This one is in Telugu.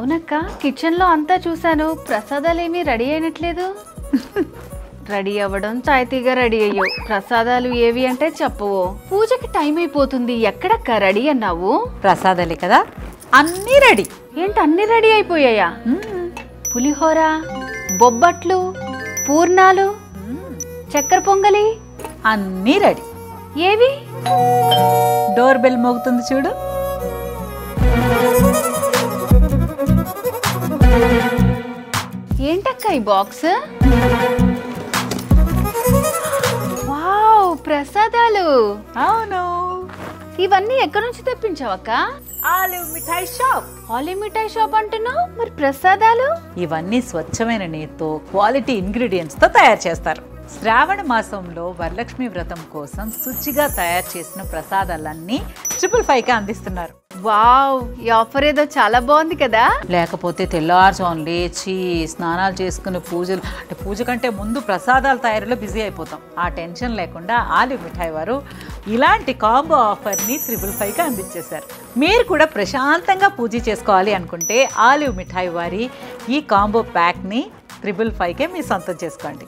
అవునక్క, కిచెన్లో అంతా చూశాను, ప్రసాదాలు ఏమీ రెడీ అయినట్లేదు. రెడీ అవ్వడం తాయితీగా రెడీ అయ్యావు, ప్రసాదాలు ఏవి అంటే చెప్పవు. పూజకి టైం అయిపోతుంది, ఎక్కడక్క రెడీ అన్నావు? ప్రసాదాలే కదా, అన్నీ రెడీ. ఏంటి అన్ని రెడీ అయిపోయాయా? పులిహోర, బొబ్బట్లు, పూర్ణాలు, చక్కెర పొంగలి అన్నీ రెడీ. ఏవి? డోర్ బెల్ మోగుతుంది చూడు. ఏంటక్క ఈ బాక్స్? వావ్, ప్రసాదాలు. అవును, ఇవన్నీ ఎక్కడి నుంచి తెప్పించావక్క? ఆలివ్ మిఠాయి షాప్. ఆలివ్ మిఠాయి షాప్ అంటున్నావు, మరి ప్రసాదాలు? ఇవన్నీ స్వచ్ఛమైన నీరుతో, క్వాలిటీ ఇంగ్రీడియంట్స్ తో తయారు చేస్తారు. శ్రావణ మాసంలో వరలక్ష్మి వ్రతం కోసం శుచిగా తయారు చేసిన ప్రసాదాలన్నీ 555కి అందిస్తున్నారు. వావ్, ఈ ఆఫర్ ఏదో చాలా బాగుంది కదా. లేకపోతే తెల్లారుజామున లేచి స్నానాలు చేసుకుని పూజలు, అంటే పూజ కంటే ముందు ప్రసాదాల తయారీలో బిజీ అయిపోతాం. ఆ టెన్షన్ లేకుండా ఆలివ్ మిఠాయి వారు ఇలాంటి కాంబో ఆఫర్ని 555కి అందించేశారు. మీరు కూడా ప్రశాంతంగా పూజ చేసుకోవాలి అనుకుంటే ఆలివ్ మిఠాయి వారి ఈ కాంబో ప్యాక్ని 555కే మీ సొంతం చేసుకోండి.